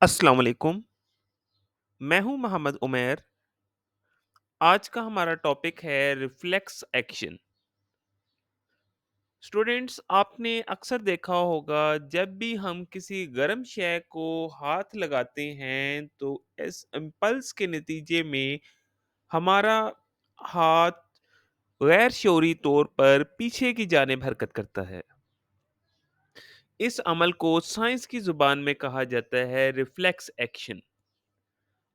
अस्सलाम वालेकुम। मैं हूं मोहम्मद उमैर। आज का हमारा टॉपिक है रिफ्लेक्स एक्शन। स्टूडेंट्स, आपने अक्सर देखा होगा जब भी हम किसी गर्म शय को हाथ लगाते हैं तो इस इम्पल्स के नतीजे में हमारा हाथ गैर शऊरी तौर पर पीछे की जानिब हरकत करता है। इस अमल को साइंस की जुबान में कहा जाता है रिफ्लेक्स एक्शन।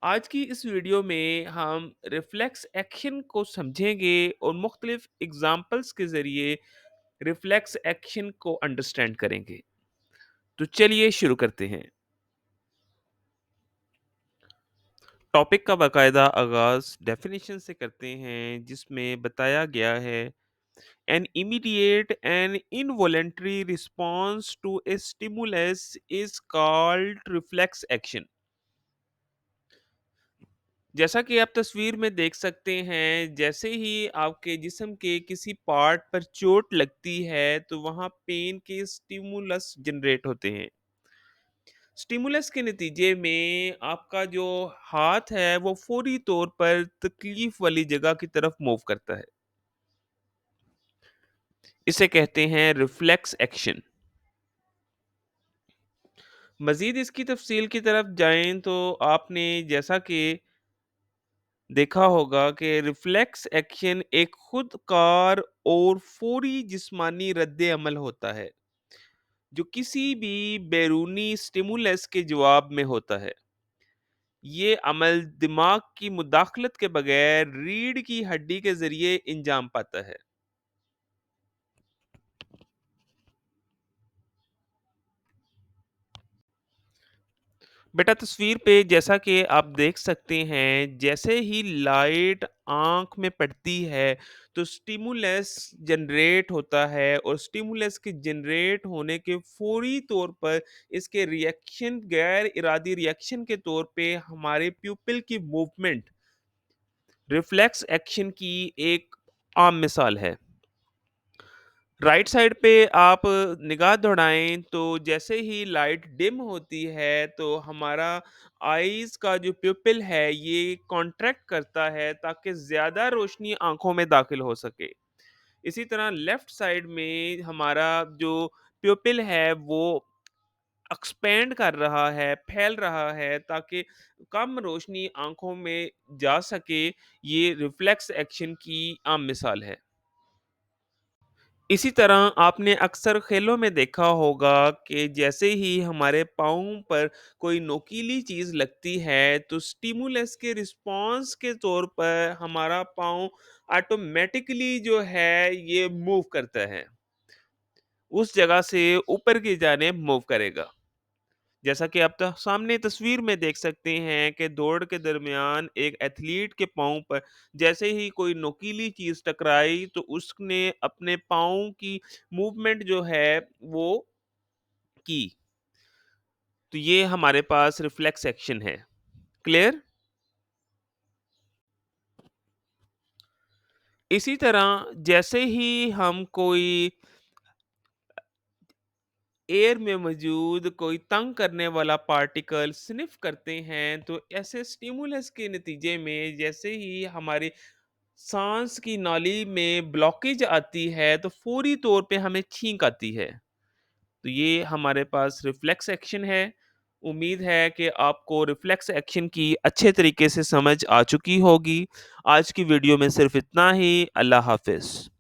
आज की इस वीडियो में हम रिफ्लेक्स एक्शन को समझेंगे और मुख्तलिफ एग्जाम्पल्स के ज़रिए रिफ्लेक्स एक्शन को अंडरस्टैंड करेंगे। तो चलिए शुरू करते हैं। टॉपिक का बाकायदा आगाज़ डेफिनेशन से करते हैं, जिसमें बताया गया है an immediate and involuntary response to a stimulus is called reflex action. जैसा कि आप तस्वीर में देख सकते हैं, जैसे ही आपके जिस्म के किसी पार्ट पर चोट लगती है तो वहाँ पेन के स्टिमुलस जनरेट होते हैं। स्टिमुलस के नतीजे में आपका जो हाथ है वो फौरी तौर पर तकलीफ वाली जगह की तरफ मूव करता है। इसे कहते हैं रिफ्लेक्स एक्शन। मजीद इसकी तफसील की तरफ जाएं तो आपने जैसा कि देखा होगा कि रिफ्लेक्स एक्शन एक खुदकार और फौरी जिस्मानी रद्द अमल होता है जो किसी भी बैरूनी स्टिमुलस के जवाब में होता है। ये अमल दिमाग की मुदाखलत के बगैर रीढ़ की हड्डी के जरिए इंजाम पाता है। बेटा, तस्वीर पे जैसा कि आप देख सकते हैं, जैसे ही लाइट आंख में पड़ती है तो स्टिमुलस जनरेट होता है और स्टिमुलस के जनरेट होने के फौरी तौर पर इसके रिएक्शन, गैर इरादी रिएक्शन के तौर पे हमारे प्यूपिल की मूवमेंट रिफ्लेक्स एक्शन की एक आम मिसाल है। राइट साइड पे आप निगाह दौड़ाएं तो जैसे ही लाइट डिम होती है तो हमारा आईज का जो प्यूपिल है ये कॉन्ट्रैक्ट करता है ताकि ज्यादा रोशनी आंखों में दाखिल हो सके। इसी तरह लेफ्ट साइड में हमारा जो प्यूपिल है वो एक्सपेंड कर रहा है, फैल रहा है ताकि कम रोशनी आंखों में जा सके। ये रिफ्लेक्स एक्शन की आम मिसाल है। इसी तरह आपने अक्सर खेलों में देखा होगा कि जैसे ही हमारे पाँव पर कोई नोकीली चीज़ लगती है तो स्टिमुलस के रिस्पॉन्स के तौर पर हमारा पाँव ऑटोमेटिकली जो है ये मूव करता है, उस जगह से ऊपर की जाने मूव करेगा। जैसा कि आप सामने तस्वीर में देख सकते हैं कि दौड़ के दरमियान एक एथलीट के पाँव पर जैसे ही कोई नोकीली चीज टकराई तो उसने अपने पाँव की मूवमेंट जो है वो की। तो ये हमारे पास रिफ्लेक्स एक्शन है। क्लियर? इसी तरह जैसे ही हम कोई एयर में मौजूद कोई तंग करने वाला पार्टिकल स्निफ करते हैं तो ऐसे स्टिमुलस के नतीजे में जैसे ही हमारी सांस की नाली में ब्लॉकेज आती है तो फौरी तौर पे हमें छींक आती है। तो ये हमारे पास रिफ्लेक्स एक्शन है। उम्मीद है कि आपको रिफ्लेक्स एक्शन की अच्छे तरीके से समझ आ चुकी होगी। आज की वीडियो में सिर्फ इतना ही। अल्लाह हाफिज।